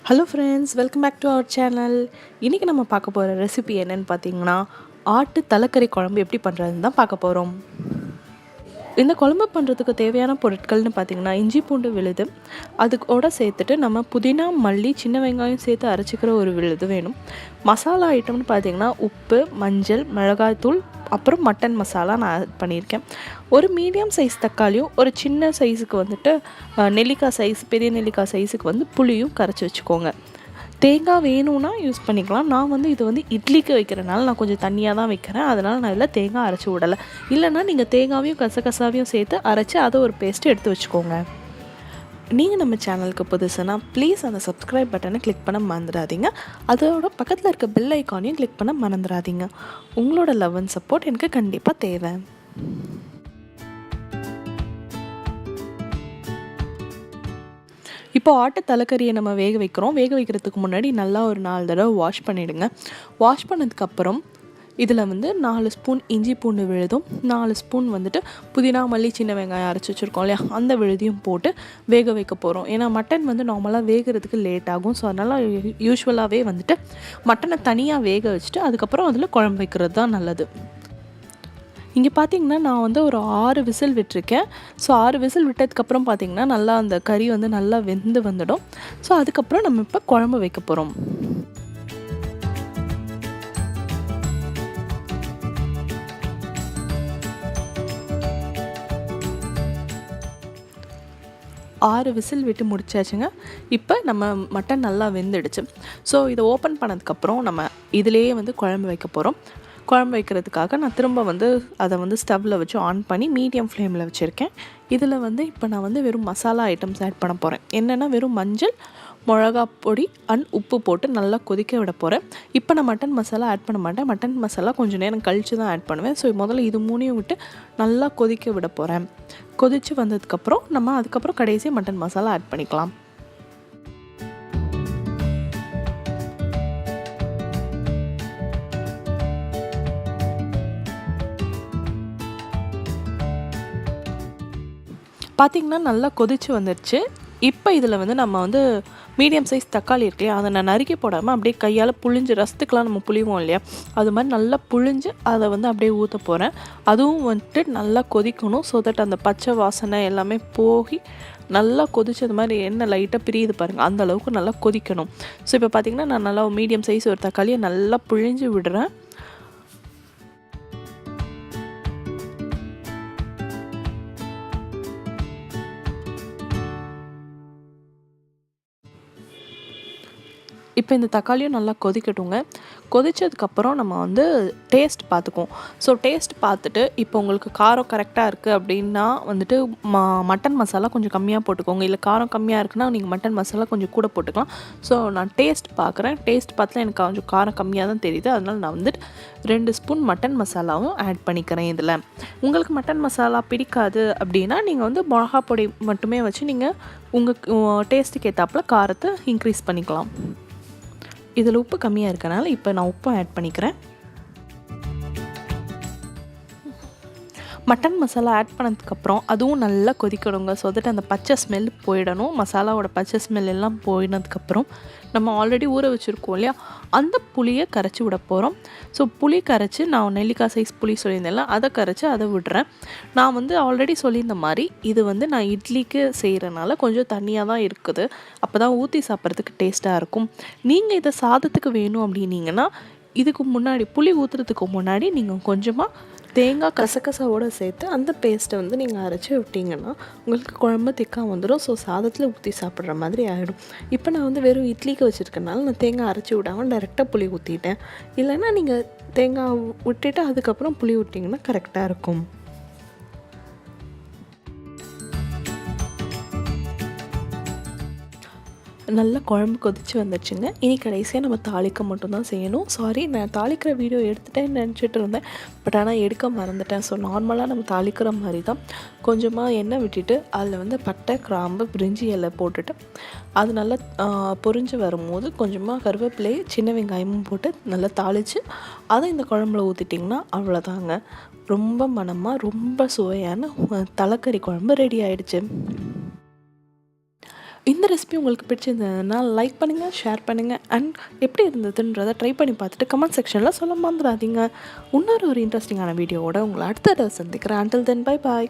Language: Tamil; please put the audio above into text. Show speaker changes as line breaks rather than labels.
Hello friends, welcome back to our channel. இன்றைக்கி நம்ம பார்க்க போகிற ரெசிபி என்னென்னு பார்த்தீங்கன்னா, ஆட்டு தலக்கறி குழம்பு எப்படி பண்ணுறதுன்னு தான் பார்க்க போகிறோம். இந்த குழம்பு பண்ணுறதுக்கு தேவையான பொருட்கள்னு பார்த்திங்கன்னா, இஞ்சி பூண்டு விழுது, அதுக்கோட சேர்த்துட்டு நம்ம புதினா, மல்லி, சின்ன வெங்காயம் சேர்த்து அரைச்சிக்கிற ஒரு விழுது வேணும். மசாலா ஐட்டம்னு பார்த்திங்கன்னா உப்பு, மஞ்சள், மிளகாய்த்தூள், அப்புறம் மட்டன் மசாலா நான் ஆட் பண்ணியிருக்கேன். ஒரு மீடியம் சைஸ் தக்காளியும், ஒரு சின்ன சைஸுக்கு வந்துட்டு நெல்லிக்காய் சைஸ், பெரிய நெல்லிக்காய் சைஸுக்கு வந்து புளியும் கரைச்சி வச்சுக்கோங்க. தேங்காய் வேணும்னா யூஸ் பண்ணிக்கலாம். நான் இது இட்லிக்கு வைக்கிறனால நான் கொஞ்சம் தண்ணியாக தான் வைக்கிறேன். அதனால் நான் இதில் தேங்காய் அரைச்சி விடலை. இல்லைனா நீங்கள் தேங்காவையும் கசகசாவையும் சேர்த்து அரைச்சி அதை ஒரு பேஸ்ட்டு எடுத்து வச்சுக்கோங்க. நீங்கள் நம்ம சேனலுக்கு புதுசுனா ப்ளீஸ் அந்த சப்ஸ்கிரைப் பட்டனை கிளிக் பண்ண மறந்துடாதீங்க. அதோட பக்கத்தில் இருக்க பெல் ஐக்கானையும் கிளிக் பண்ண மறந்துடாதீங்க. உங்களோட லவ் அண்ட் சப்போர்ட் எனக்கு கண்டிப்பாக தேவை. இப்போ ஆட்டு தலக்கறியை நம்ம வேக வைக்கிறோம். வேக வைக்கிறதுக்கு முன்னாடி நல்லா ஒரு 4 தடவை வாஷ் பண்ணிவிடுங்க. வாஷ் பண்ணதுக்கப்புறம் இதில் 4 ஸ்பூன் இஞ்சி பூண்டு விழுதும், 4 ஸ்பூன் புதினா, மல்லி, சின்ன வெங்காயம் அரைச்சி வச்சுருக்கோம் இல்லையா, அந்த விழுதியும் போட்டு வேக வைக்க போகிறோம். ஏன்னா மட்டன் நார்மலாக வேகிறதுக்கு லேட் ஆகும். ஸோ அதனால் யூஸ்வலாகவே மட்டனை தனியாக வேக வச்சுட்டு அதுக்கப்புறம் அதில் குழம்பு வைக்கிறது தான் நல்லது. இங்கே பார்த்திங்கன்னா நான் ஒரு 6 விசில் விட்டுருக்கேன். ஸோ 6 விசில் விட்டதுக்கப்புறம் பார்த்திங்கன்னா நல்லா அந்த கறி நல்லா வெந்து வந்துடும். ஸோ அதுக்கப்புறம் நம்ம இப்போ குழம்பு வைக்க போகிறோம். ஆறு விசில் விட்டு முடிச்சாச்சுங்க. இப்போ நம்ம மட்டன் நல்லா வெந்துடுச்சு. ஸோ இதை ஓப்பன் பண்ணதுக்கப்புறம் நம்ம இதிலேயே குழம்பு வைக்க போகிறோம். குழம்பு வைக்கிறதுக்காக நான் திரும்ப அதை ஸ்டவ்வில் வச்சு ஆன் பண்ணி மீடியம் ஃப்ளேமில் வச்சுருக்கேன். இதில் இப்போ நான் வெறும் மசாலா ஐட்டம்ஸ் ஆட் பண்ண போகிறேன். என்னென்னா வெறும் மஞ்சள், மிளகா பொடி அண்ட் உப்பு போட்டு நல்லா கொதிக்க விட போகிறேன். இப்போ நான் மட்டன் மசாலா ஆட் பண்ண மாட்டேன். மட்டன் மசாலா கொஞ்சம் நேரம் கழித்து தான் ஆட் பண்ணுவேன். ஸோ முதல்ல இது மூணையும் விட்டு நல்லா கொதிக்க விட போகிறேன். கொதித்து வந்ததுக்கப்புறம் நம்ம அதுக்கப்புறம் கடைசி மட்டன் மசாலா ஆட் பண்ணிக்கலாம். பார்த்திங்கன்னா நல்லா கொதித்து வந்துடுச்சு. இப்போ இதில் நம்ம மீடியம் சைஸ் தக்காளி இருக்கு இல்லையா, அதை நான் நறுக்கி போடாமல் அப்படியே கையால் புழிஞ்சு, ரசத்துக்கெலாம் நம்ம புளிவோம் இல்லையா, அது மாதிரி நல்லா புழிஞ்சு அதை அப்படியே ஊற்ற போகிறேன். அதுவும் நல்லா கொதிக்கணும். ஸோ தட் அந்த பச்சை வாசனை எல்லாமே போகி நல்லா கொதிச்சது மாதிரி எண்ணெய் லைட்டாக பிரியுது பாருங்கள், அந்த அளவுக்கு நல்லா கொதிக்கணும். ஸோ இப்போ பார்த்திங்கன்னா நான் நல்லா மீடியம் சைஸ் ஒரு தக்காளியை நல்லா புழிஞ்சு விடுறேன். இப்போ இந்த தக்காளியும் நல்லா கொதிக்கட்டுங்க. கொதித்ததுக்கப்புறம் நம்ம டேஸ்ட் பார்த்துக்குவோம். ஸோ டேஸ்ட் பார்த்துட்டு இப்போ உங்களுக்கு காரம் கரெக்டாக இருக்குது அப்படின்னா மட்டன் மசாலா கொஞ்சம் கம்மியாக போட்டுக்கோங்க. இல்லை காரம் கம்மியாக இருக்குன்னா நீங்கள் மட்டன் மசாலா கொஞ்சம் கூட போட்டுக்கலாம். ஸோ நான் டேஸ்ட் பார்க்குறேன். டேஸ்ட் பார்த்துல எனக்கு கொஞ்சம் காரம் கம்மியாக தான் தெரியுது. அதனால் நான் 2 ஸ்பூன் மட்டன் மசாலாவும் ஆட் பண்ணிக்கிறேன். இதில் உங்களுக்கு மட்டன் மசாலா பிடிக்காது அப்படின்னா நீங்கள் மிளகா பொடி மட்டுமே வச்சு நீங்கள் உங்கள் டேஸ்ட்டுக்கு ஏற்றாப்புல காரத்தை இன்க்ரீஸ் பண்ணிக்கலாம். இதில் உப்பு கம்மியாக இருக்கனால இப்போ நான் உப்பும் ஆட் பண்ணிக்கிறேன். மட்டன் மசாலா ஆட் பண்ணதுக்கப்புறம் அதுவும் நல்லா கொதிக்கணுங்க. ஸோ தட் அந்த பச்சை ஸ்மெல் போயிடணும். மசாலாவோட பச்சை ஸ்மெல் எல்லாம் போயினதுக்கப்புறம் நம்ம ஆல்ரெடி ஊற வச்சுருக்கோம் இல்லையா, அந்த புளியை கரைச்சி விட போகிறோம். ஸோ புளி கரைச்சி, நான் நெல்லிக்காய் சைஸ் புளி சொல்லியிருந்தேன்ல, அதை கரைச்சி அதை விடுறேன். நான் ஆல்ரெடி சொல்லியிருந்த மாதிரி இது நான் இட்லிக்கு செய்கிறனால கொஞ்சம் தண்ணியாக தான் இருக்குது. அப்போ தான் ஊற்றி சாப்பிட்றதுக்கு டேஸ்ட்டாக இருக்கும். நீங்கள் இதை சாதத்துக்கு வேணும் அப்படின்னீங்கன்னா இதுக்கு முன்னாடி புளி ஊற்றுறதுக்கு முன்னாடி நீங்கள் கொஞ்சமாக தேங்காய் கசகசாவோடு சேர்த்து அந்த பேஸ்ட்டை நீங்கள் அரைச்சி விட்டிங்கன்னா உங்களுக்கு குழம்பு திக்காக வந்துடும். ஸோ சாதத்தில் ஊற்றி சாப்பிட்ற மாதிரி ஆகிடும். இப்போ நான் வெறும் இட்லிக்கு வச்சுருக்கனால நான் தேங்காய் அரைச்சி விடாமல் டைரெக்டாக புளி ஊற்றிட்டேன். இல்லைன்னா நீங்கள் தேங்காய் விட்டுட்டு அதுக்கப்புறம் புளி விட்டிங்கன்னா கரெக்டாக இருக்கும். நல்லா குழம்பு கொதித்து வந்துடுச்சுங்க. இனி கடைசியாக நம்ம தாளிக்க மட்டும்தான் செய்யணும். சாரி, நான் தாளிக்கிற வீடியோ எடுத்துட்டேன்னு நினச்சிட்டு இருந்தேன். பட் ஆனால் எடுக்க மறந்துட்டேன். ஸோ நார்மலாக நம்ம தாளிக்கிற மாதிரி தான் கொஞ்சமாக எண்ணெய் விட்டுட்டு அதில் பட்டை, கிராம்பு, பிரிஞ்சி இலை போட்டுட்டு அது நல்லா பொரிஞ்சு வரும்போது கொஞ்சமாக கருவேப்பிலை, சின்ன வெங்காயமும் போட்டு நல்லா தாளித்து அதை இந்த குழம்புல ஊற்றிட்டிங்கன்னா அவ்வளோதாங்க. ரொம்ப மணமாக ரொம்ப சுவையான தலக்கறி குழம்பு ரெடி ஆகிடுச்சு. இந்த ரெசிபி உங்களுக்கு பிடிச்சிருந்ததுன்னா லைக் பண்ணுங்கள், ஷேர் பண்ணுங்கள் அண்ட் எப்படி இருந்ததுன்றதை ட்ரை பண்ணி பார்த்துட்டு கமெண்ட் செக்ஷனில் சொல்ல மறந்துடாதீங்க. இன்னொரு இன்ட்ரெஸ்டிங்கான வீடியோவோட உங்களை அடுத்த தடவை சந்திக்கிறேன். until then bye bye.